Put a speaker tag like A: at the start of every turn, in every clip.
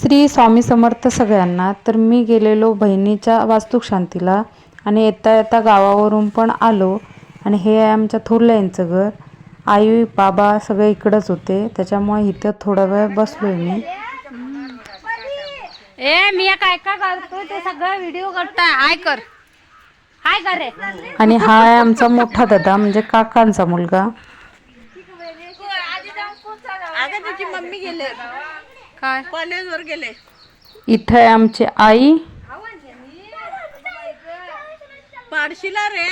A: श्री स्वामी समर्थ सगळ्यांना. तर मी गेलेलो बहिणीच्या वास्तुशांतीला आणि येता येता गावावरून पण आलो आणि हे आहे आमच्या थोरल्यांचं घर. आई बाबा सगळे इकडंच होते, त्याच्यामुळे इथं थोडा वेळ बसलोय मी.
B: मी काय काय करतो ते सगळं व्हिडिओ करताय. हाय कर, हाय कर रे.
A: आणि हा आहे आमचा मोठा दादा म्हणजे काकांचा मुलगा.
C: अगं त्याची मम्मी गेले
B: काय
C: कॉलेजवर गेले.
A: इथं आहे आमची आई.
C: पारशीला रे.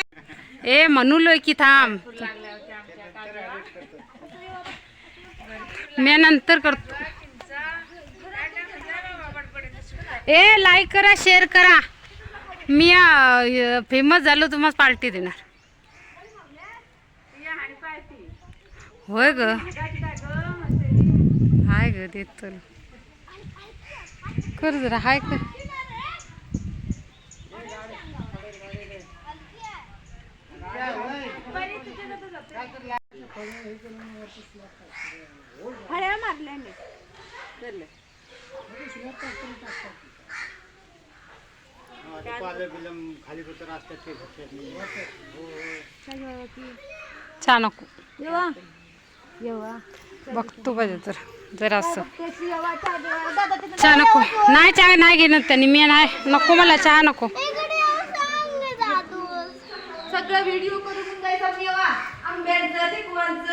B: ए म्हणूलोय की थांब, मी नंतर करतो. लाईक करा, शेअर करा. मी फेमस झालो तुम्हाला पार्टी देणार. होय ग, हाय ग देत कर जरा. हाय कर.
C: हळ्या मारल्या मी
B: चहा नको बघतो पाहिजे तर जरा असं. चहा नको, नाही चहा नाही घेणार त्यांनी. मी नाही, नको मला चहा नको.
C: सगळं व्हिडिओ करून जायचा मेवा आंब्याचं टिकवांचं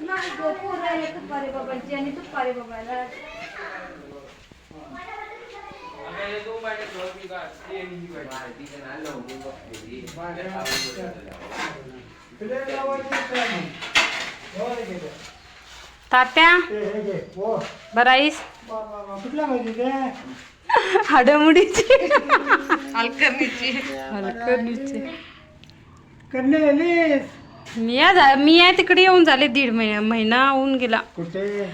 C: नाही गो पोरायला तुपारे बाबाची आणि तुपारे बाबाला
B: तात्या बराईस हाडमुडीची हलकर्णीची मी आहे तिकडे येऊन झाले 1.5 महिना होऊन गेला.
D: कुठे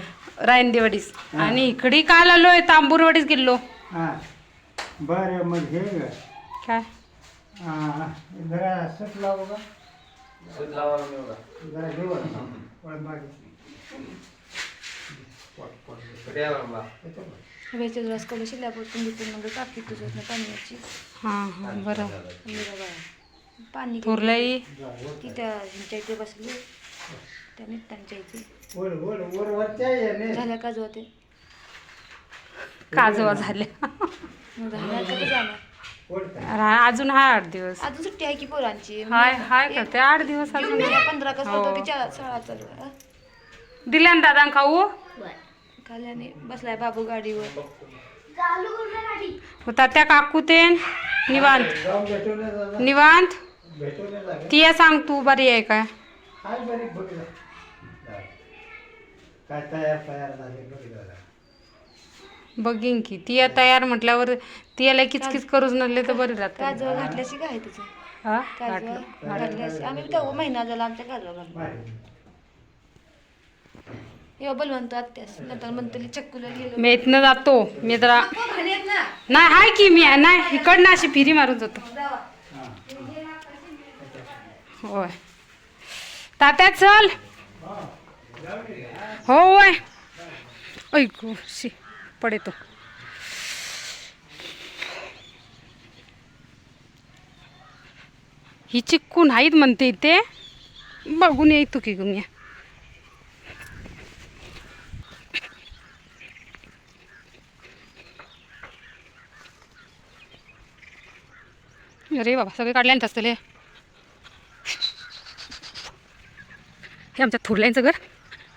B: रायनदेवाडीस. आणि इकडे काल आलोय, तांबूरवाडीस गेलो.
D: बर मग हे
B: काय
D: जरा सूट लावू का? जरा घेऊ
B: हां हां बरं.
E: पाणी
B: थोरलाई
E: तिथं ह्यांच्या इथे बसले त्या निघतांच्या इथे
D: वरच्या
E: झाल्या काजू होते
B: काजवा झाल्या.
E: झाल्या कधी जाणार
B: अजून हाय 8 दिवस.
E: अजून सुट्टी आहे की पोरांची.
B: हाय हाय का ते 8 दिवस अजून.
E: 15 कसं होतं की शाळा चालू आहे.
B: दिल्या ना दादा खाऊ.
E: खाल्याने बसलाय बाबू गाडीवर.
B: होता त्या काकू ते निवांत निवांत. ती सांग तू बरी आहे काय?
D: काय तयार झाले
B: बघीन की ती तयार म्हटल्यावर ती याला किचकिच करूच नसले तर बरी राहते.
E: काजळ घातल्याशी काय तिचं
B: हा
E: काजळ घातल्याशी आम्ही तेव्हा महिना झाला आमच्या काजळ घातलं. हे बलवंत आत्यास नंतर म्हणते चक्कूला गेलो.
B: मी इथनं जातो. मी जरा नाही हाय की मी नाही इकडनं अशी फिरी मारून जातो. होय तात्या चल. होय ऐकू शी पडेतो. ही चिक्कू नाहीत म्हणते इथे. बघून येतो की ग मी. अरे बाबा सगळे काढले ना असतले. हे आमच्या थोरल्यांचं घर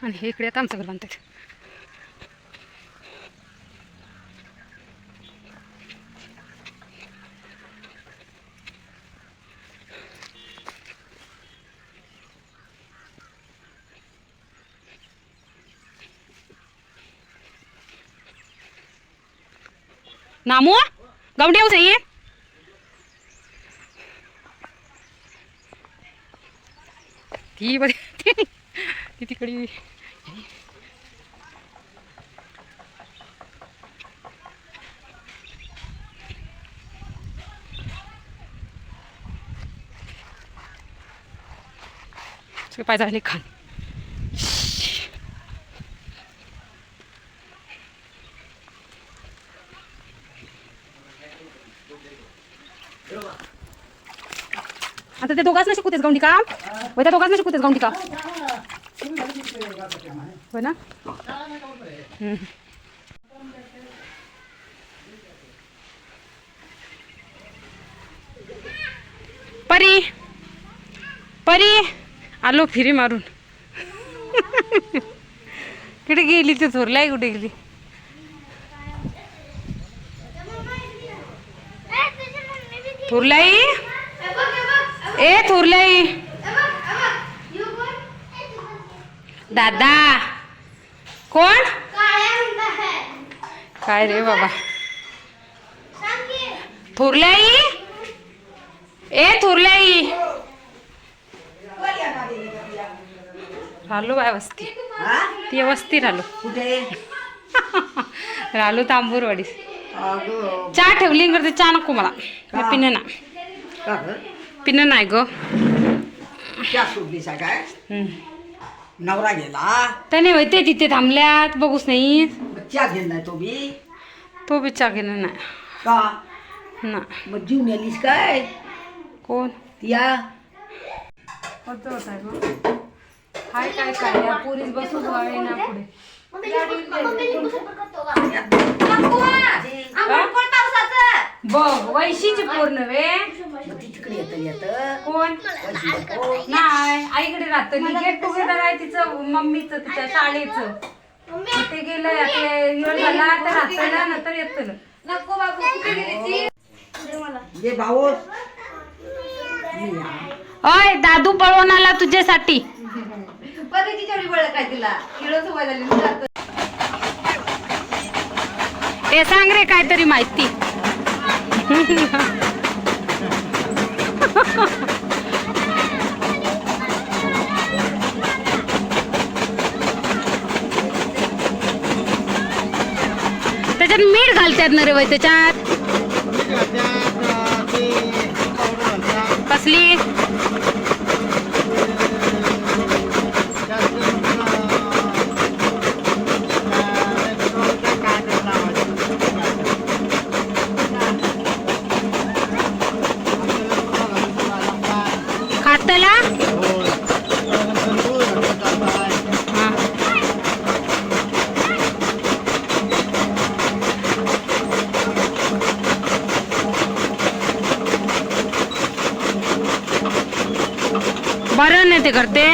B: आणि हे इकडे आता आमचं घर बांधतात. नामू गावडी येऊ सही ती बरी ती तिकडे. सगळे पाय झाले खान. आता ते दोघांच ना शिकवतेस गावंडी काम त्या दोघांच ना शिकवतेस गावंडी काम होय ना. परी परी आलो फिरी मारून. कुठे गेली ते थोरलाई कुठे गेली. थोरलाई ए थोरलाई दादा कोण काय रे बाबा. थोरलाई ए थोरलाई राहिलो बाय वस्ती ती वस्ती राहिलो राहिलो तांबूरवाडी. चहा ठेवली करते चहा नको मला पिणं ना पिणं नाही ग.
F: नवरा गेला
B: त्याने होते तिथे थांबल्यात बघूच नाही.
F: चहा घेणार तो
B: बी चहा घेणं नाही
F: का
B: ना.
F: मग जीवन आलीस काय
B: कोण
F: या
B: होत हाय काय काय पोरीस बसू जावे ना पुढे. बघ वैशीची पोर नव्हे
F: मग ती तिकडे येत
B: कोण नाही आईकडे राहत. गेट टुगेदर आहे तिचं मम्मीचं तिच्या शाळेचं. ते गेलं ते झाला तर राहतं नंतर येतं.
C: नको बाबू कुठे गेली ती
F: ये भाऊ
B: ओय दादू पळवून आला तुझ्यासाठी.
C: परीची तेवढी बळ काय तिला किलो सवय झाली.
B: ते सांग रे काहीतरी माहिती. त्याच्यात मीठ घालतात ना रे वय त्याच्यात कसली खातला बरं नाही ते करते.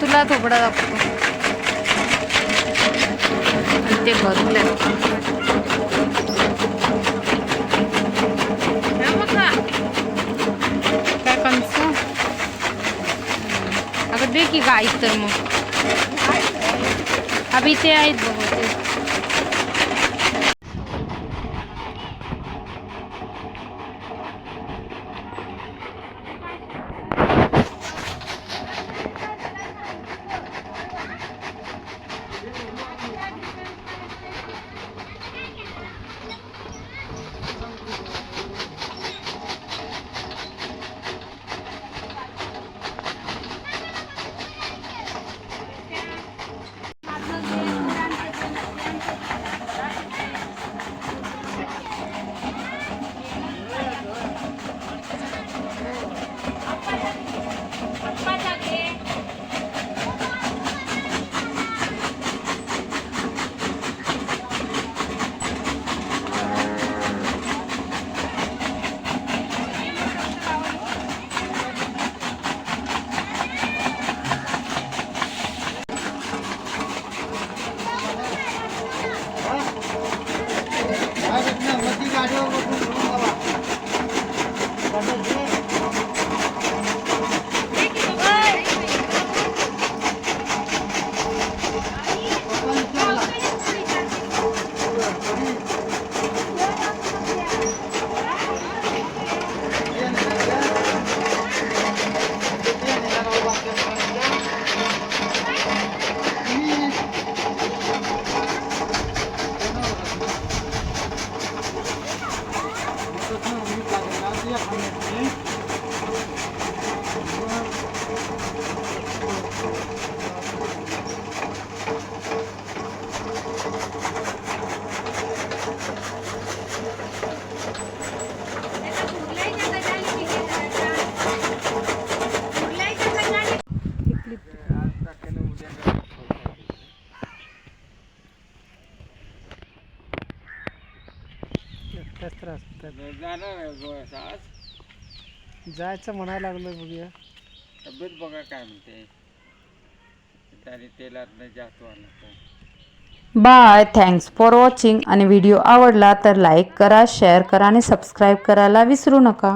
B: तुला थोपडा दाखवतो ते भरले काय कंस अगं दे की गाई तर मग अभि ते आहेत बघ ते.
D: त्याच त्रास होतात. जायचं म्हणायला लागलो बघूया.
G: तब्येत बघा काय म्हणते. त्याने तेलात नाही जास्त वाढला.
A: बाय. Thanks for watching. आणि व्हिडिओ आवडला तर लाईक करा, शेअर करा आणि सबस्क्राईब करायला विसरू नका.